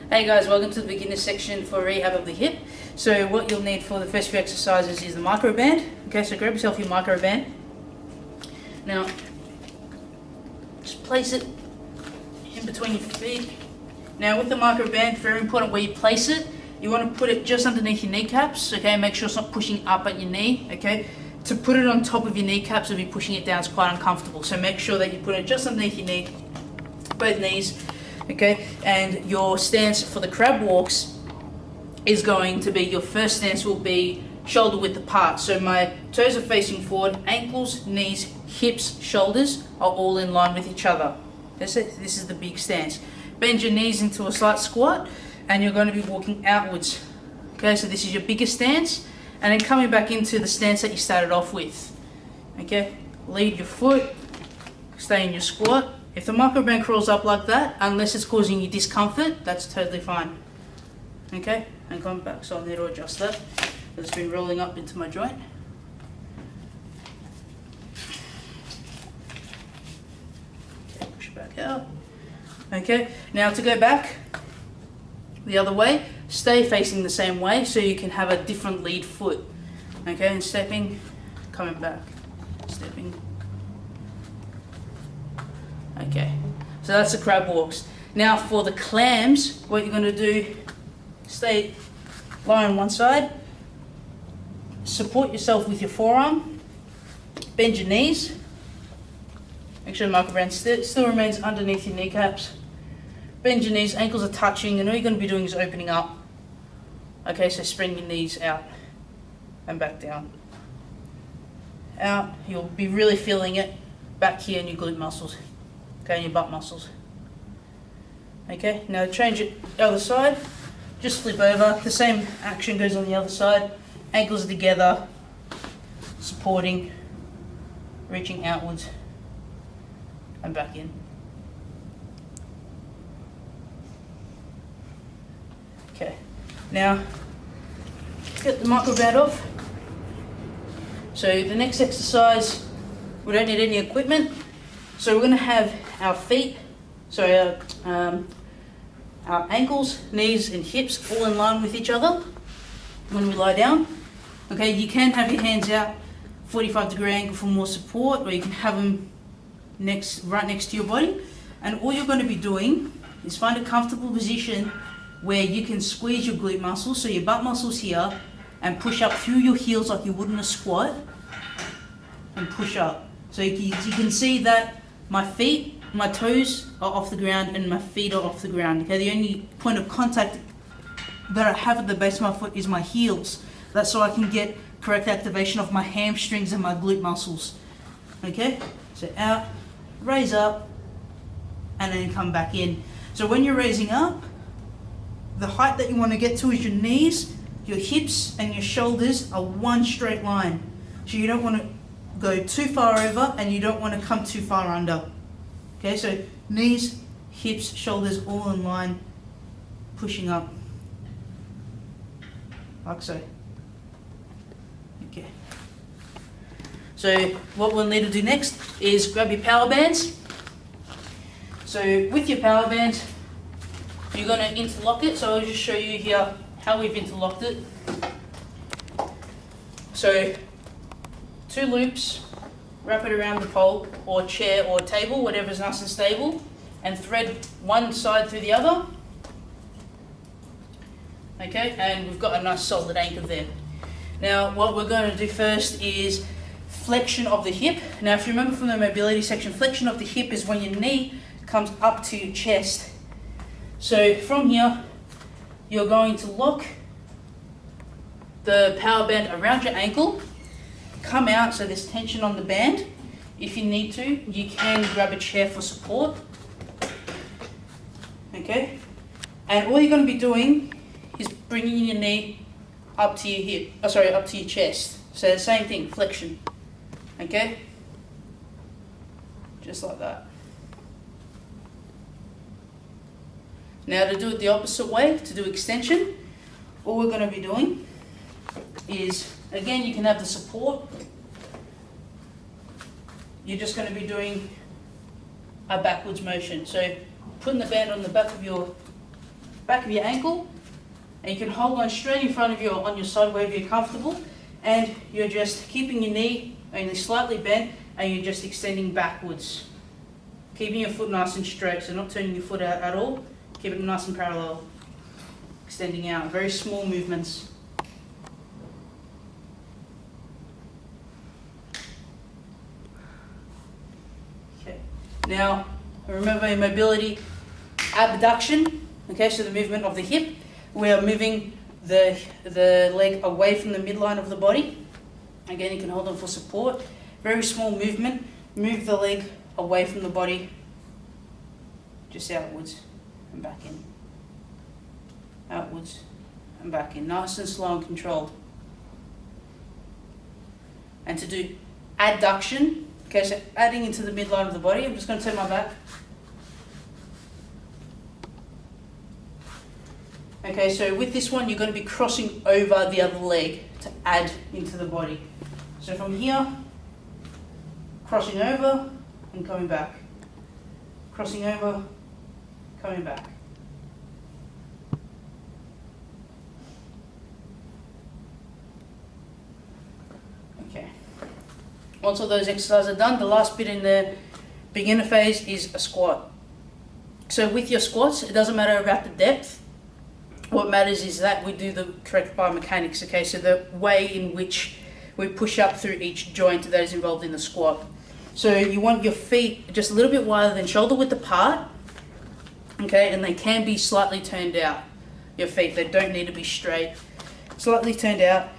Hey guys, welcome to the beginner section for rehab of the hip. So what you'll need for the first few exercises is the Microband. Okay, so grab yourself your Microband. Now, just place it in between your feet. Now with the Microband, very important where you place it. You want to put it just underneath your kneecaps, okay? Make sure it's not pushing up at your knee, okay? To put it on top of your kneecaps or be pushing it down is quite uncomfortable. So make sure that you put it just underneath your knee, both knees. Okay, and your stance for the crab walks is going to be, your first stance will be shoulder width apart. So my toes are facing forward, ankles, knees, hips, shoulders are all in line with each other. That's it. This is the big stance. Bend your knees into a slight squat and you're going to be walking outwards. Okay, so this is your biggest stance, and then coming back into the stance that you started off with. Okay, lead your foot, stay in your squat. If the Microband crawls up like that, unless it's causing you discomfort, that's totally fine. Okay, and come back, so I need to adjust that. It's been rolling up into my joint. Okay, push it back out. Okay, now to go back the other way, stay facing the same way so you can have a different lead foot. Okay, and stepping, coming back, stepping. Okay, so that's the crab walks. Now for the clams, what you're going to do, lie on one side, support yourself with your forearm, bend your knees, make sure the Microband still remains underneath your kneecaps, bend your knees, ankles are touching, and all you're going to be doing is opening up. Okay, so spread your knees out and back down. Out, you'll be really feeling it back here in your glute muscles. Okay, and your butt muscles. Okay, now change it the other side. Just flip over. The same action goes on the other side. Ankles are together, supporting, reaching outwards, and back in. Okay, now get the Microband off. So the next exercise, we don't need any equipment. So we're going to have our feet, so our ankles, knees and hips all in line with each other when we lie down. Okay, you can have your hands out 45-degree angle for more support, or you can have them right next to your body. And all you're going to be doing is find a comfortable position where you can squeeze your glute muscles, so your butt muscles here, and push up through your heels like you would in a squat, and push up. So you can see that my feet, my toes are off the ground and my feet are off the ground. Okay, the only point of contact that I have at the base of my foot is my heels. That's so I can get correct activation of my hamstrings and my glute muscles. Okay, so out, raise up, and then come back in. So when you're raising up, the height that you want to get to is your knees, your hips, and your shoulders are one straight line. So you don't want to go too far over and you don't want to come too far under. Okay, so knees, hips, shoulders all in line, pushing up like so. Okay, so what we'll need to do next is grab your power bands. So with your power band, you're going to interlock it. So I'll just show you here how we've interlocked it. So 2 loops, wrap it around the pole or chair or table, whatever's nice and stable, and thread one side through the other. Okay, and we've got a nice solid anchor there. Now what we're going to do first is flexion of the hip. Now if you remember from the mobility section, flexion of the hip is when your knee comes up to your chest. So from here, you're going to lock the power band around your ankle, come out so there's tension on the band. If you need to, you can grab a chair for support. Okay, and all you're going to be doing is bringing your knee up to your hip, up to your chest. So the same thing, flexion. Okay, just like that. Now to do it the opposite way, to do extension, all we're going to be doing is, again, you can have the support. You're just going to be doing a backwards motion. So putting the band on the back of your back of your ankle, and you can hold on straight in front of you on your side wherever you're comfortable, and you're just keeping your knee only slightly bent, and you're just extending backwards. Keeping your foot nice and straight, so not turning your foot out at all. Keep it nice and parallel. Extending out, very small movements. Okay. Now, remember in mobility, abduction, okay, so the movement of the hip. We are moving the leg away from the midline of the body. Again, you can hold on for support. Very small movement. Move the leg away from the body, just outwards and back in. Outwards and back in. Nice and slow and controlled. And to do adduction, okay, so adding into the midline of the body, I'm just going to turn my back. Okay, so with this one, you're going to be crossing over the other leg to add into the body. So from here, crossing over and coming back. Crossing over, coming back. Okay. Once all those exercises are done, the last bit in the beginner phase is a squat. So with your squats, it doesn't matter about the depth. What matters is that we do the correct biomechanics, okay? So the way in which we push up through each joint that is involved in the squat. So you want your feet just a little bit wider than shoulder width apart, okay? And they can be slightly turned out, your feet. They don't need to be straight, slightly turned out.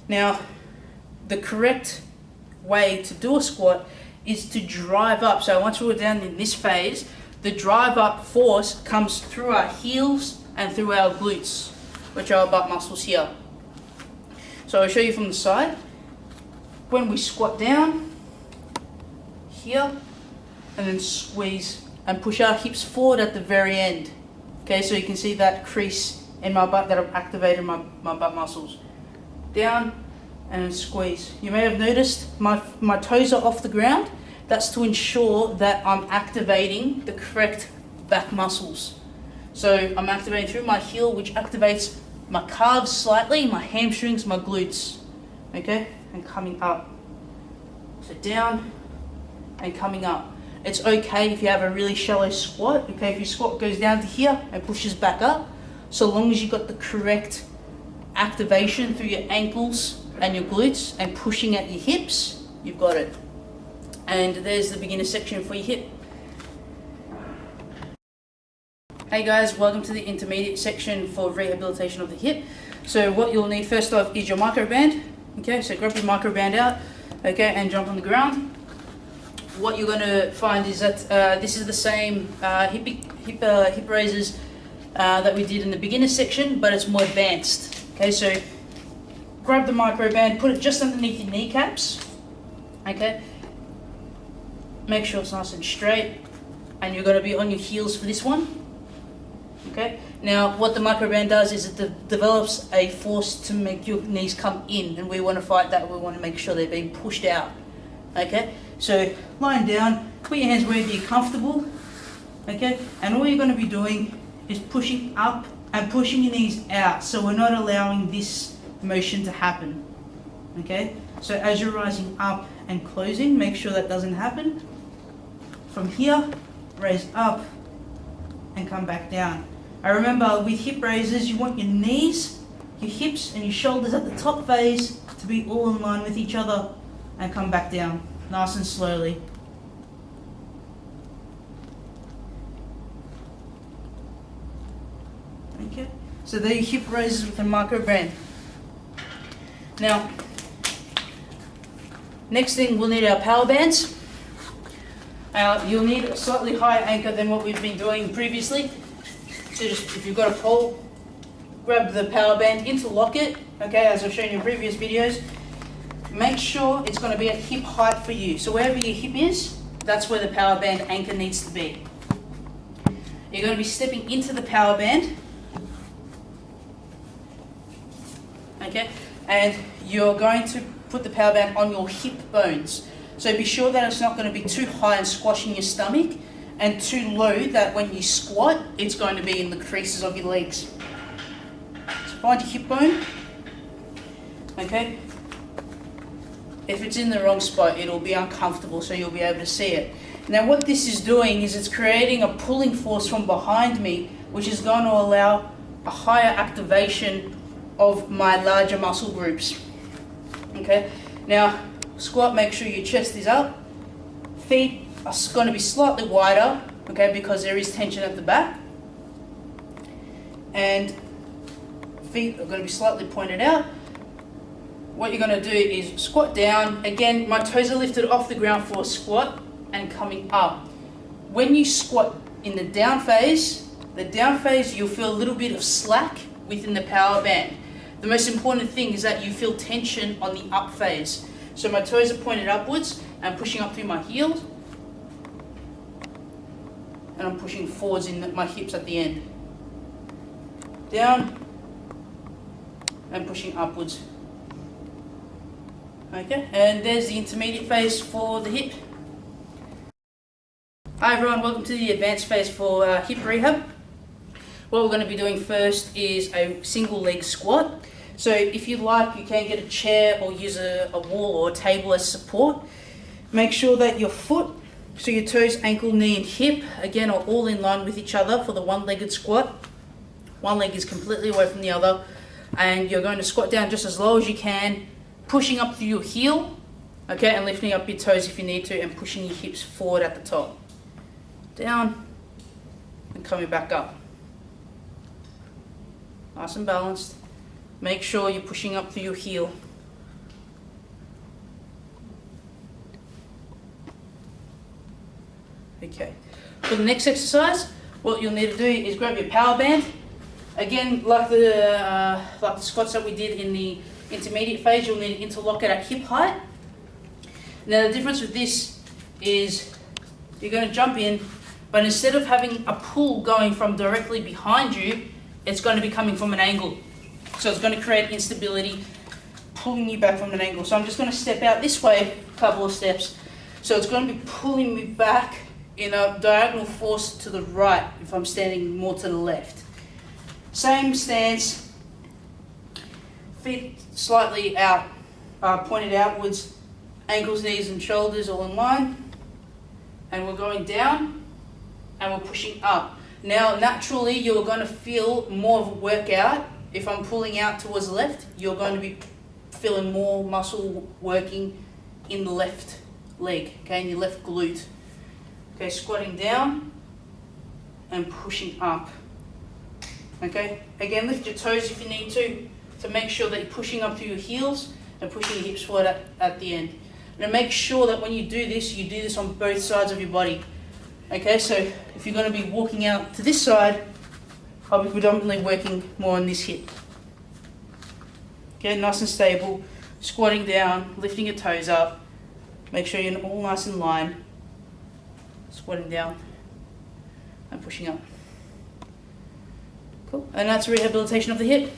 Now, the correct way to do a squat is to drive up. So once we're down in this phase, the drive up force comes through our heels and through our glutes, which are our butt muscles here. So I'll show you from the side. When we squat down, here, and then squeeze and push our hips forward at the very end. Okay, so you can see that crease in my butt that I've activated my butt muscles. Down and then squeeze. You may have noticed my toes are off the ground. That's to ensure that I'm activating the correct back muscles. So I'm activating through my heel, which activates my calves slightly, my hamstrings, my glutes. Okay, and coming up. So down and coming up. It's okay if you have a really shallow squat. Okay, if your squat goes down to here and pushes back up, so long as you've got the correct activation through your ankles and your glutes and pushing at your hips, you've got it. And there's the beginner section for your hip. Hey guys, welcome to the intermediate section for rehabilitation of the hip. So what you'll need first off is your microband. Okay, so grab your microband out, okay, and jump on the ground. What you're going to find is that this is the same hip raises that we did in the beginner section, but it's more advanced. Okay, so grab the microband, put it just underneath your kneecaps. Okay, make sure it's nice and straight, and you're going to be on your heels for this one. Okay, now what the microband does is it develops a force to make your knees come in, and we want to fight that. We want to make sure they're being pushed out. Okay, so lying down, put your hands wherever you're comfortable. Okay, and all you're going to be doing is pushing up and pushing your knees out, so we're not allowing this motion to happen. Okay, so as you're rising up and closing, make sure that doesn't happen. From here, raise up and come back down. I remember with hip raises, you want your knees, your hips and your shoulders at the top phase to be all in line with each other, and come back down nice and slowly. Okay, so there are your hip raises with a microband. Now, next thing we'll need our power bands. You'll need a slightly higher anchor than what we've been doing previously. So just, if you've got a pole, grab the power band, interlock it, okay, as I've shown you in previous videos. Make sure it's going to be at hip height for you. So wherever your hip is, that's where the power band anchor needs to be. You're going to be stepping into the power band, okay, and you're going to put the power band on your hip bones. So be sure that it's not going to be too high and squashing your stomach, and too low that when you squat, it's going to be in the creases of your legs. So find your hip bone, okay? If it's in the wrong spot, it'll be uncomfortable, so you'll be able to see it. Now what this is doing is it's creating a pulling force from behind me, which is going to allow a higher activation of my larger muscle groups. Okay, now squat, make sure your chest is up, feet are going to be slightly wider, okay, because there is tension at the back, and feet are going to be slightly pointed out. What you're going to do is squat down. Again, my toes are lifted off the ground for a squat and coming up. When you squat in the down phase, you'll feel a little bit of slack within the power band. The most important thing is that you feel tension on the up phase. So my toes are pointed upwards and pushing up through my heels, and I'm pushing forwards in my hips at the end. Down and pushing upwards. Okay, and there's the intermediate phase for the hip. Hi everyone, welcome to the advanced phase for hip rehab. What we're going to be doing first is a single leg squat. So if you like, you can get a chair or use a wall or a table as support. Make sure that your foot, so your toes, ankle, knee and hip, again, are all in line with each other for the one-legged squat. One leg is completely away from the other, and you're going to squat down just as low as you can, pushing up through your heel, okay, and lifting up your toes if you need to, and pushing your hips forward at the top. Down and coming back up. Nice and balanced. Make sure you're pushing up through your heel. Okay. For the next exercise, what you'll need to do is grab your power band. Again, like the squats that we did in the intermediate phase, you'll need to interlock it at hip height. Now the difference with this is you're going to jump in, but instead of having a pull going from directly behind you, it's going to be coming from an angle. So it's going to create instability, pulling you back from an angle. So I'm just going to step out this way a couple of steps. So it's going to be pulling me back in a diagonal force to the right if I'm standing more to the left. Same stance, feet slightly out, pointed outwards, ankles, knees and shoulders all in line. And we're going down and we're pushing up. Now naturally you're going to feel more of a workout. If I'm pulling out towards the left, you're going to be feeling more muscle working in the left leg, okay, in your left glute. Okay, squatting down and pushing up. Okay, again, lift your toes if you need to make sure that you're pushing up through your heels and pushing your hips forward at the end. Now make sure that when you do this on both sides of your body. Okay, so if you're going to be walking out to this side, I'll be predominantly working more on this hip. Okay, nice and stable, squatting down, lifting your toes up, make sure you're all nice in line, squatting down and pushing up. Cool, and that's rehabilitation of the hip.